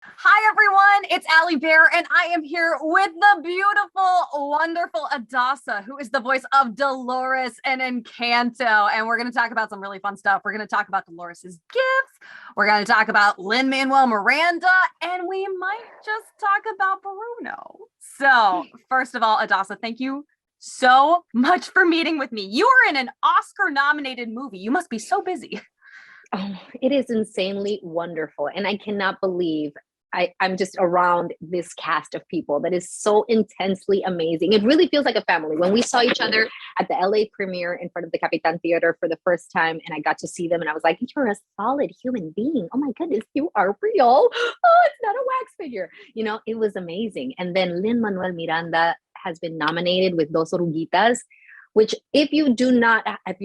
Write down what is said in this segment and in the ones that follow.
Hi, everyone. It's Allie Bear, and I am here with the beautiful, wonderful Adassa, who is the voice of Dolores and Encanto. And we're going to talk about some really fun stuff. We're going to talk about Dolores's gifts. We're going to talk about Lin-Manuel Miranda, and we might just talk about Bruno. So, first of all, Adassa, thank you so much for meeting with me. You are in an Oscar-nominated movie. You must be so busy. Oh, it is insanely wonderful. And I cannot believe I'm just around this cast of people that is so intensely amazing. It really feels like a family. When we saw each other at the LA premiere in front of the Capitan Theater for the first time, and I got to see them, and I was like, you're a solid human being. Oh my goodness, you are real. Oh, it's not a wax figure. It was amazing. And then Lin-Manuel Miranda has been nominated with Dos Oruguitas, which if you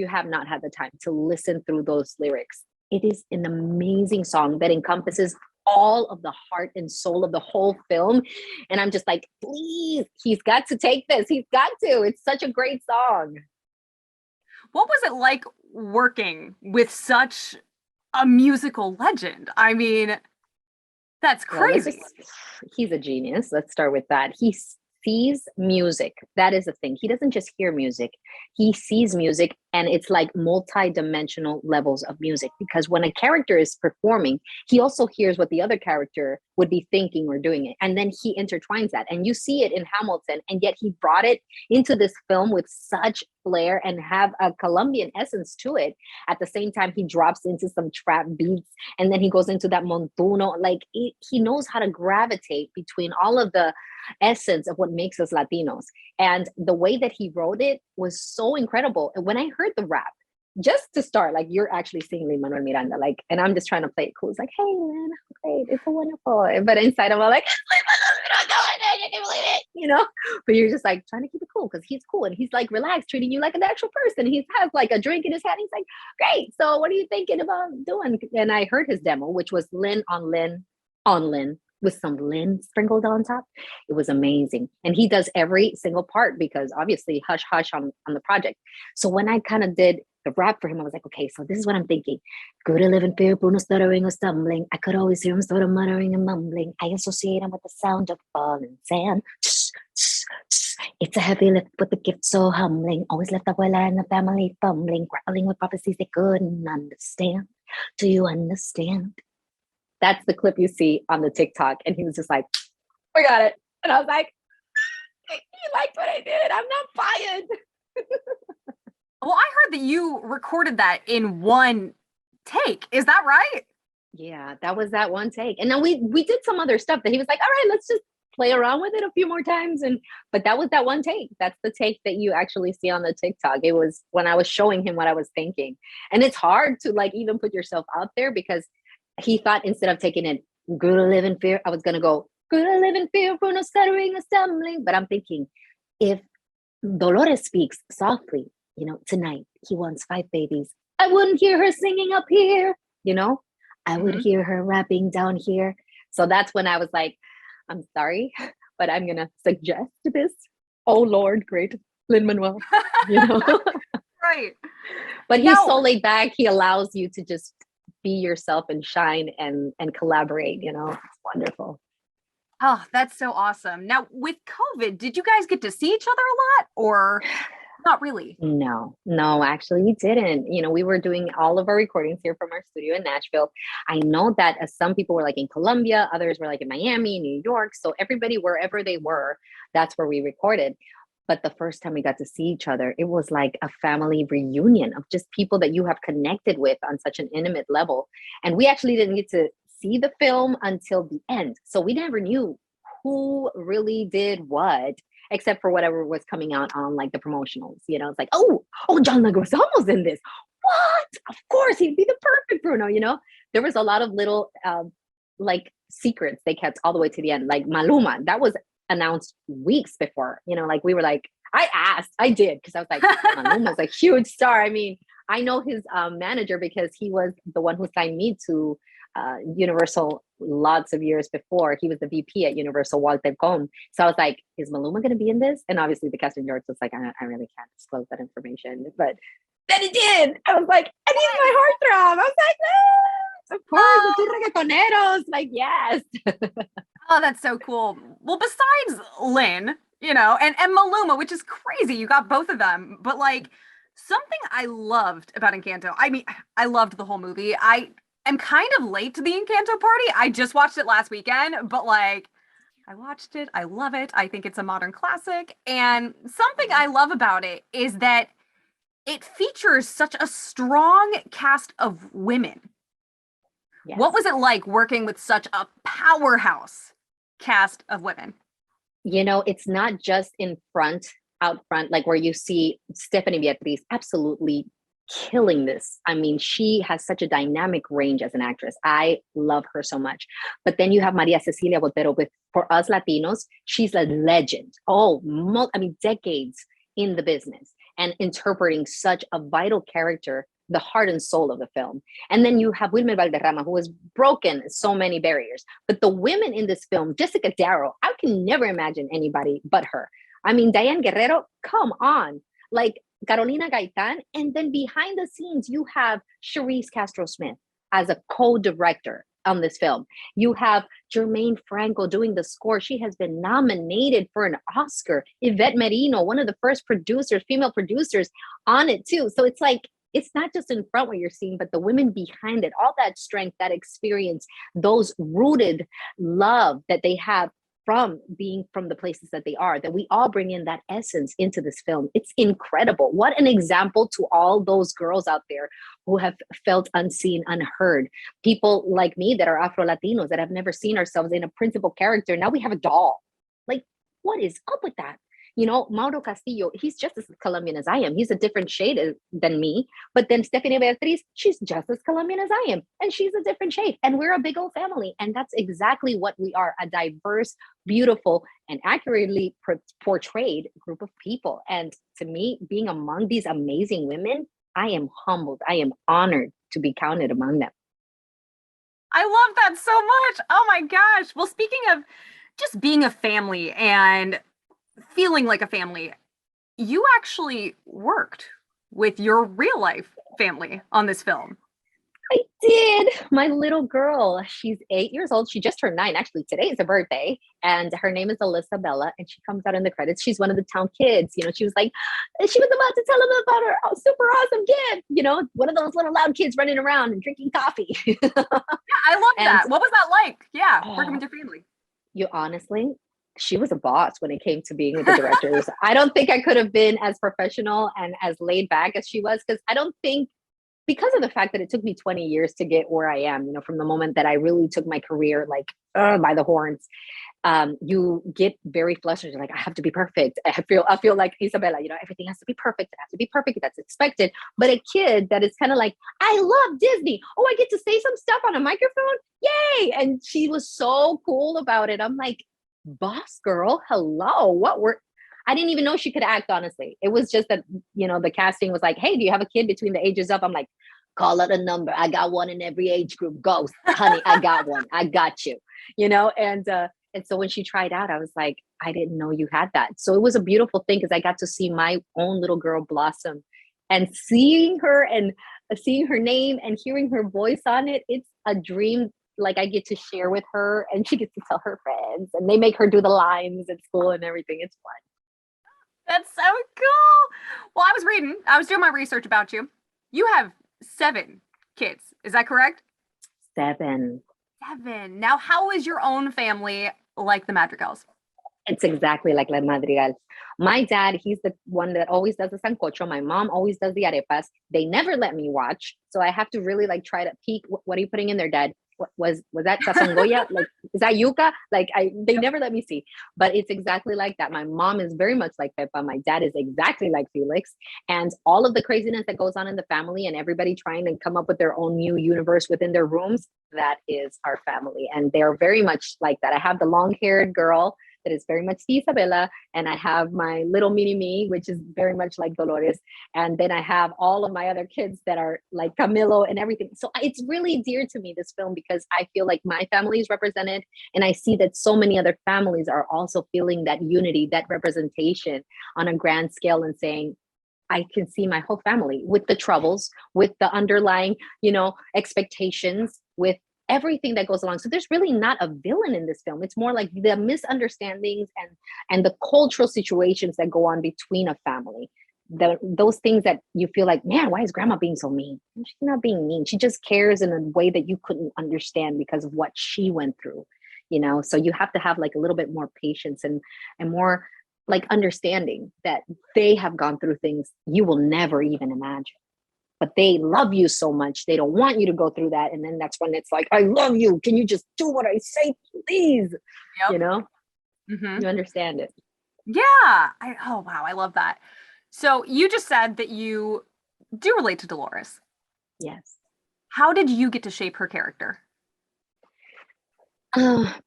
have not had the time to listen through those lyrics, it is an amazing song that encompasses all of the heart and soul of the whole film. And I'm just like, please, he's got to take this. He's got to. It's such a great song. What was it like working with such a musical legend? I mean, that's Well, crazy. he's a genius. Let's start with that. He sees music. That is the thing. He doesn't just hear music. He sees music, and it's like multi-dimensional levels of music, because when a character is performing, he also hears what the other character would be thinking or doing it. And then he intertwines that. And you see it in Hamilton, and yet he brought it into this film with such flair and have a Colombian essence to it. At the same time, he drops into some trap beats, and then he goes into that montuno. He knows how to gravitate between all of the essence of what makes us Latinos. And the way that he wrote it was so incredible. And when I heard the rap, just to start, like, you're actually singing Lin-Manuel Miranda, like, and I'm just trying to play it cool. It's like, hey man, great, it's so wonderful. But inside I'm like, I can't believe it. But you're just like trying to keep it cool because he's cool and he's like relaxed, treating you like an actual person. He has like a drink in his hand. He's like, great. So what are you thinking about doing? And I heard his demo, which was Lin on Lin on Lin with some Lin sprinkled on top. It was amazing. And he does every single part because obviously hush hush on the project. So when I kind of did the rap for him, I was like, okay, so this is what I'm thinking. Go to live in fear, Bruno stuttering or stumbling. I could always hear him sort of muttering and mumbling. I associate him with the sound of falling sand. It's a heavy lift, but the gift so humbling. Always left abuela and the family fumbling, grappling with prophecies they couldn't understand. Do you understand? That's the clip you see on the TikTok. And he was just like, we got it. And I was like, he liked what I did. I'm not fired. Well, I heard that you recorded that in one take. Is that right? Yeah, that was that one take. And then we did some other stuff that he was like, all right, let's just play around with it a few more times. But that was that one take. That's the take that you actually see on the TikTok. It was when I was showing him what I was thinking. And it's hard to like even put yourself out there because he thought instead of taking it, good to live in fear, I was gonna go, good to live in fear, Bruno stuttering and stumbling. But I'm thinking, if Dolores speaks softly, tonight he wants 5 babies, I wouldn't hear her singing up here, I would hear her rapping down here. So that's when I was like, I'm sorry, but I'm gonna suggest this. Oh Lord, great Lin-Manuel, you know. Right. But he's Now, so laid back, he allows you to just be yourself and shine and collaborate, it's wonderful. oh, that's so awesome. Now, with COVID, did you guys get to see each other a lot or not really? No, actually we didn't. We were doing all of our recordings here from our studio in Nashville. I know that some people were like in Colombia, others were like in Miami, New York. So everybody, wherever they were, that's where we recorded. But the first time we got to see each other, it was like a family reunion of just people that you have connected with on such an intimate level. And we actually didn't get to see the film until the end. So we never knew who really did what, except for whatever was coming out on like the promotionals. It's like, oh, John Leguizamo's in this. What? Of course, he'd be the perfect Bruno. There was a lot of little like secrets they kept all the way to the end. Like Maluma, that was announced weeks before. Like we were like, I did because I was like, Maluma's a huge star. I mean, I know his manager because he was the one who signed me to Universal lots of years before. He was the VP at Universal, Walter Com. So I was like, is Maluma going to be in this? And obviously the casting director was like, I really can't disclose that information. But then it did. I was like, and he's my heartthrob. I was like, no. Of course, the two reggaetoneros. Like, yes. Oh, that's so cool. Well, besides Lynn, and Maluma, which is crazy. You got both of them. But like something I loved about Encanto. I mean, I loved the whole movie. I am kind of late to the Encanto party. I just watched it last weekend, but like I watched it. I love it. I think it's a modern classic. And something I love about it is that it features such a strong cast of women. Yes. What was it like working with such a powerhouse cast of women? It's not just out front, like where you see Stephanie Beatriz absolutely killing this. I mean, she has such a dynamic range as an actress. I love her so much. But then you have Maria Cecilia Botero with, for us Latinos, she's a legend. Oh, I mean, decades in the business and interpreting such a vital character, the heart and soul of the film. And then you have Wilmer Valderrama, who has broken so many barriers. But the women in this film, Jessica Darrow, I can never imagine anybody but her. I mean, Diane Guerrero, come on. Like Carolina Gaitan. And then behind the scenes, you have Charisse Castro-Smith as a co-director on this film. You have Jermaine Franco doing the score. She has been nominated for an Oscar. Yvette Merino, one of the first female producers on it too. So it's like, it's not just in front what you're seeing, but the women behind it, all that strength, that experience, those rooted love that they have from being from the places that they are, that we all bring in that essence into this film. It's incredible. What an example to all those girls out there who have felt unseen, unheard. People like me that are Afro-Latinos that have never seen ourselves in a principal character. Now we have a doll. Like, what is up with that? Mauro Castillo, he's just as Colombian as I am. He's a different shade than me. But then Stephanie Beatriz, she's just as Colombian as I am. And she's a different shade. And we're a big old family. And that's exactly what we are, a diverse, beautiful, and accurately portrayed group of people. And to me, being among these amazing women, I am humbled. I am honored to be counted among them. I love that so much. Oh my gosh. Well, speaking of just being a family and feeling like a family, you actually worked with your real life family on this film. I did. My little girl, she's 8 years old. She just turned 9. Actually, today is her birthday. And her name is Alyssa Bella. And she comes out in the credits. She's one of the town kids. She was like, she was about to tell them about her super awesome gift. One of those little loud kids running around and drinking coffee. Yeah, I love that. What was that like? Yeah, working with your family. She was a boss when it came to being with the directors. I don't think I could have been as professional and as laid back as she was, because of the fact that it took me 20 years to get where I am, from the moment that I really took my career by the horns. You get very flustered. You're like, I have to be perfect. I feel like Isabella, everything has to be perfect. It has to be perfect. That's expected. But a kid that is kind of like, I love Disney. Oh, I get to say some stuff on a microphone. Yay. And she was so cool about it. I'm like, boss girl, hello. I didn't even know she could act, honestly. It was just that, the casting was like, hey, do you have a kid between the ages of? I'm like, call it a number. I got one in every age group. Go, honey, I got one. I got you, and so when she tried out, I was like, I didn't know you had that. So it was a beautiful thing because I got to see my own little girl blossom, and seeing her name and hearing her voice on it. It's a dream. Like I get to share with her and she gets to tell her friends and they make her do the lines at school and everything. It's fun. That's so cool. Well, I was doing my research about you. You have 7 kids. Is that correct? 7. Now, how is your own family like the Madrigals? It's exactly like La Madrigal. My dad, he's the one that always does the sancocho. My mom always does the arepas. They never let me watch. So I have to really try to peek. What are you putting in there, Dad? Was that sazongoya? Is that yuca? They never let me see, but it's exactly like that. My mom is very much like Pepa. My dad is exactly like Felix, and all of the craziness that goes on in the family and everybody trying to come up with their own new universe within their rooms. That is our family. And they're very much like that. I have the long haired girl that is very much Isabella. And I have my little mini me, which is very much like Dolores. And then I have all of my other kids that are like Camilo and everything. So it's really dear to me, this film, because I feel like my family is represented. And I see that so many other families are also feeling that unity, that representation on a grand scale and saying, I can see my whole family with the troubles, with the underlying, expectations, with everything that goes along. So there's really not a villain in this film. It's more like the misunderstandings and the cultural situations that go on between a family. Those things that you feel like, man, why is grandma being so mean? She's not being mean. She just cares in a way that you couldn't understand because of what she went through, So you have to have like a little bit more patience and more like understanding that they have gone through things you will never even imagine. But they love you so much, they don't want you to go through that. And then that's when it's like, I love you. Can you just do what I say, please? Yep. You understand it. Yeah. Oh, wow. I love that. So you just said that you do relate to Dolores. Yes. How did you get to shape her character?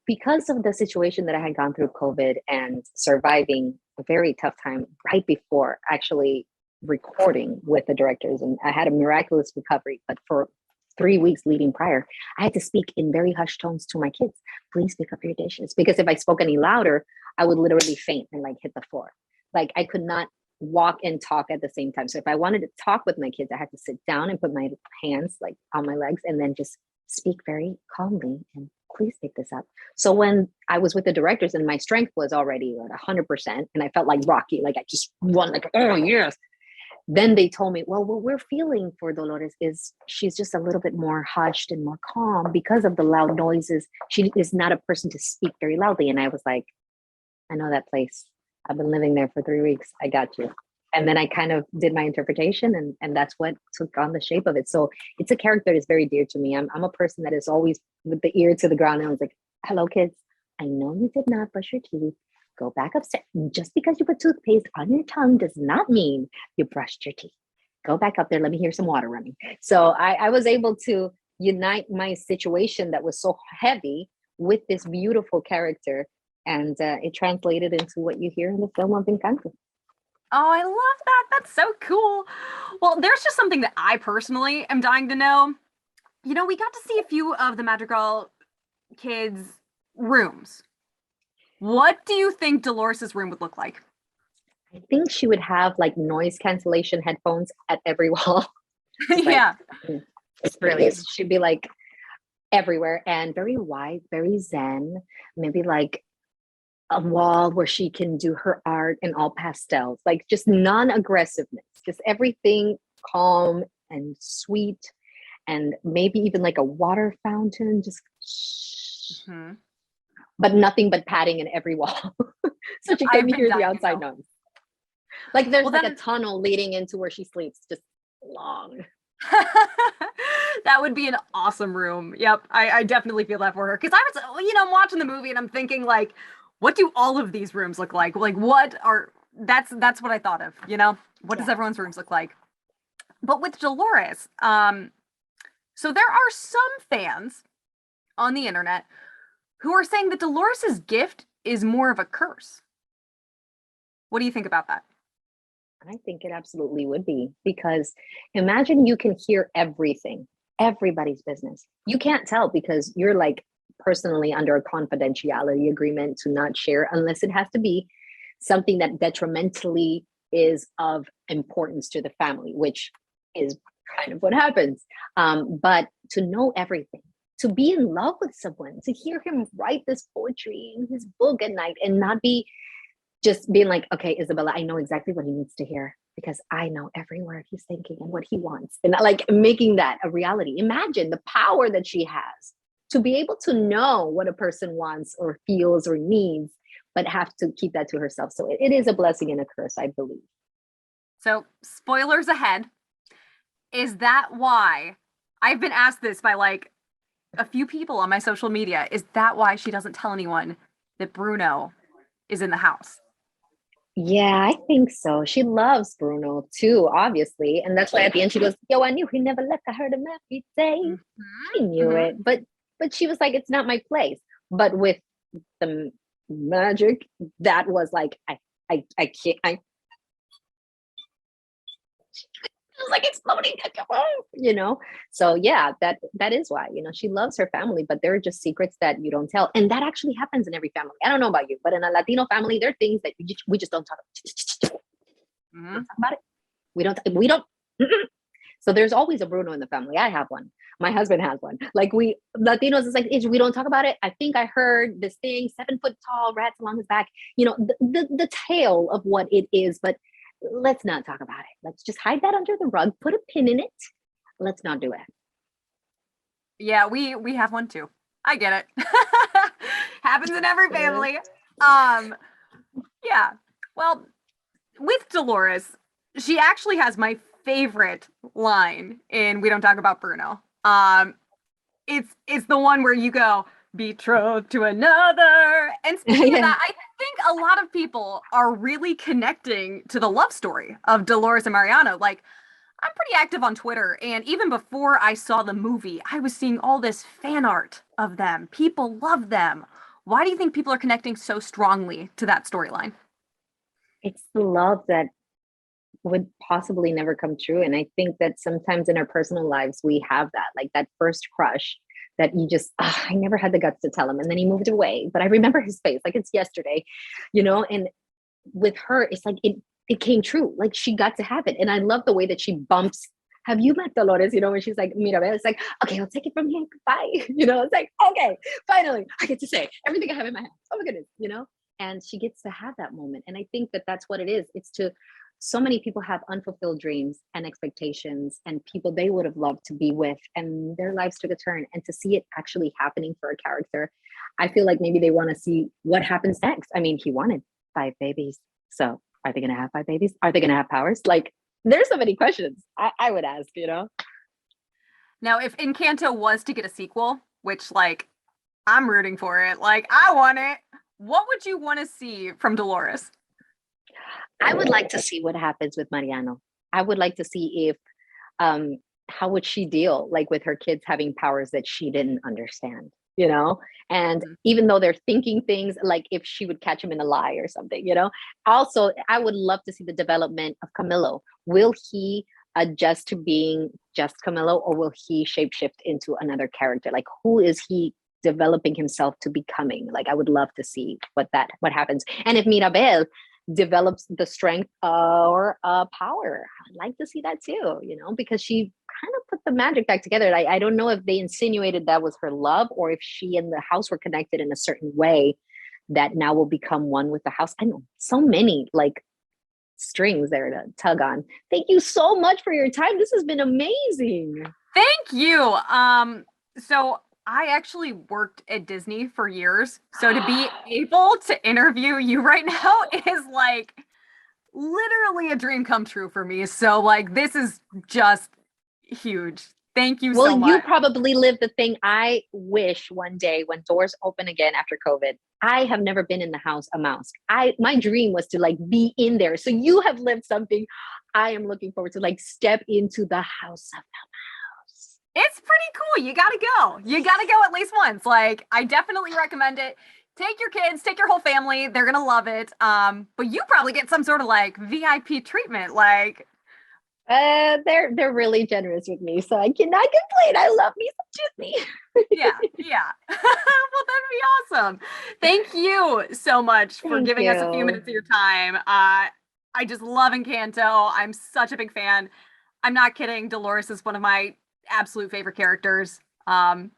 Because of the situation that I had gone through COVID and surviving a very tough time right before actually recording with the directors, and I had a miraculous recovery, but for 3 weeks leading prior, I had to speak in very hushed tones to my kids. Please pick up your dishes, because if I spoke any louder, I would literally faint and like hit the floor. Like I could not walk and talk at the same time. So if I wanted to talk with my kids, I had to sit down and put my hands like on my legs and then just speak very calmly and please pick this up. So when I was with the directors and my strength was already at 100% and I felt like Rocky, like I just won, like, oh yes. Then they told me, well, what we're feeling for Dolores is she's just a little bit more hushed and more calm because of the loud noises. She is not a person to speak very loudly. And I was like, I know that place. I've been living there for 3 weeks. I got you. And then I kind of did my interpretation and that's what took on the shape of it. So it's a character that's very dear to me. I'm a person that is always with the ear to the ground. And I was like, hello, kids. I know you did not brush your teeth. Go back upstairs. Just because you put toothpaste on your tongue does not mean you brushed your teeth. Go back up there. Let me hear some water running. So I was able to unite my situation that was so heavy with this beautiful character. And it translated into what you hear in the film of Encanto. Oh, I love that. That's so cool. Well, there's just something that I personally am dying to know. We got to see a few of the Madrigal kids' rooms. What do you think Dolores's room would look like? I think she would have like noise cancellation headphones at every wall. Yeah. It's really, she'd be like everywhere and very wide, very zen, maybe like a wall where she can do her art in all pastels, like just non-aggressiveness, just everything calm and sweet, and maybe even like a water fountain, just but nothing but padding in every wall. So she can hear the outside noise. Like there's a tunnel leading into where she sleeps, just long. That would be an awesome room. Yep, I definitely feel that for her. Because I was, I'm watching the movie and I'm thinking like, what do all of these rooms look like? Like that's what I thought of, What does everyone's rooms look like? But with Dolores, so there are some fans on the internet who are saying that Dolores's gift is more of a curse. What do you think about that? I think it absolutely would be, because imagine you can hear everything, everybody's business. You can't tell because you're like personally under a confidentiality agreement to not share unless it has to be something that detrimentally is of importance to the family, which is kind of what happens. But to know everything, to be in love with someone, to hear him write this poetry in his book at night and not be just being like, okay, Isabella, I know exactly what he needs to hear because I know every word he's thinking and what he wants. And like making that a reality. Imagine the power that she has to be able to know what a person wants or feels or needs, but have to keep that to herself. So it is a blessing and a curse, I believe. So spoilers ahead. Is that why I've been asked this by like a few people on my social media? Is that why she doesn't tell anyone that Bruno is in the house? Yeah, I think so. She loves Bruno too, obviously. And that's why at the end she goes, yo, I knew he never left. I heard him every day. She knew it. But she was like, it's not my place. But with the magic, that was like, I can't, it was like exploding, so yeah, that is why, she loves her family, but there are just secrets that you don't tell, and that actually happens in every family. I don't know about you, but in a Latino family there are things that we just don't talk about it. We don't. So there's always a Bruno in the family. I have one. My husband has one. Like we Latinos, it's like we don't talk about it. I think I heard this thing, 7 foot tall, rats along his back. The tale of what it is, but let's not talk about it. Let's just hide that under the rug, put a pin in it. Let's not do it. Yeah, we have one too. I get it. Happens in every family. Yeah. Well, with Dolores, she actually has my favorite line in We Don't Talk About Bruno. It's the one where you go, betrothed to another. And speaking of that, I think a lot of people are really connecting to the love story of Dolores and Mariano. Like, I'm pretty active on Twitter, and even before I saw the movie, I was seeing all this fan art of them. People love them. Why do you think people are connecting so strongly to that storyline? It's the love that would possibly never come true. And I think that sometimes in our personal lives, we have that, like that first crush that you just, I never had the guts to tell him. And then he moved away. But I remember his face like it's yesterday, and with her, it's like it came true. Like she got to have it. And I love the way that she bumps. Have you met Dolores? When she's like, Mirabel, it's like, okay, I'll take it from here. Bye. It's like, okay, finally, I get to say everything I have in my hands. Oh my goodness, and she gets to have that moment. And I think that that's what it is. It's so many people have unfulfilled dreams and expectations and people they would have loved to be with, and their lives took a turn. And to see it actually happening for a character, I feel like maybe they want to see what happens next. I mean, he wanted 5 babies. So are they going to have 5 babies? Are they going to have powers? Like, there's so many questions I would ask, Now, if Encanto was to get a sequel, which like I'm rooting for it, like I want it, what would you want to see from Dolores? I would like to see what happens with Mariano. I would like to see if how would she deal like with her kids having powers that she didn't understand, and even though they're thinking things, like if she would catch him in a lie or something, Also, I would love to see the development of Camilo. Will he adjust to being just Camilo, or will he shapeshift into another character? Like, who is he developing himself to becoming? Like, I would love to see what happens. And if Mirabel develops the strength or power, I'd like to see that too, because she kind of put the magic back together. I don't know if they insinuated that was her love, or if she and the house were connected in a certain way that now will become one with the house. I know so many like strings there to tug on. Thank you so much for your time. This has been amazing. Thank you. So I actually worked at Disney for years. So to be able to interview you right now is like literally a dream come true for me. So like this is just huge. Thank you so much. Well, you probably lived the thing. I wish one day when doors open again after COVID, I have never been in the house a mouse. My dream was to like be in there. So you have lived something. I am looking forward to like step into the house of the mouse. It's pretty cool. You gotta go. You gotta go at least once. Like I definitely recommend it. Take your kids, take your whole family. They're gonna love it. But you probably get some sort of like VIP treatment. Like they're really generous with me, so I cannot complain. I love me some Disney. yeah. Well, that'd be awesome. Thank you so much for giving us a few minutes of your time. I just love Encanto. I'm such a big fan. I'm not kidding. Dolores is one of my absolute favorite characters. Not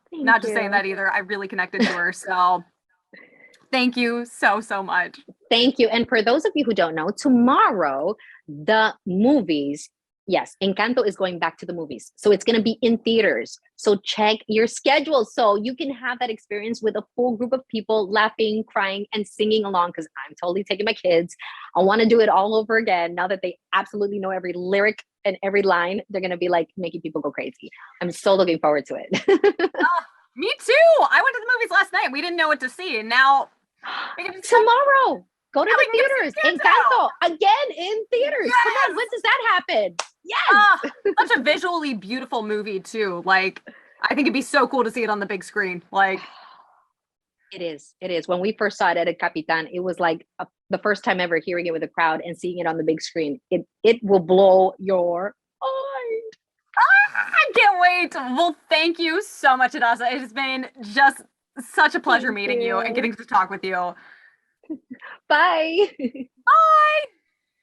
just saying that either. I really connected to her. So thank you so much. Thank you. And for those of you who don't know, tomorrow the movies. Yes, Encanto is going back to the movies. So it's going to be in theaters. So check your schedule so you can have that experience with a full group of people laughing, crying, and singing along, because I'm totally taking my kids. I want to do it all over again. Now that they absolutely know every lyric and every line, they're going to be like making people go crazy. I'm so looking forward to it. Me too. I went to the movies last night. We didn't know what to see. And now tomorrow, go to the theaters. Encanto again in theaters. Yes! Come on, when does that happen? Yes. Such a visually beautiful movie too. Like, I think it'd be so cool to see it on the big screen. Like, it is. When we first saw it at El Capitan, it was like the first time ever hearing it with a crowd and seeing it on the big screen. It will blow your mind. I can't wait. Well, thank you so much, Adassa. It has been just such a pleasure meeting you and getting to talk with you. Bye. Bye.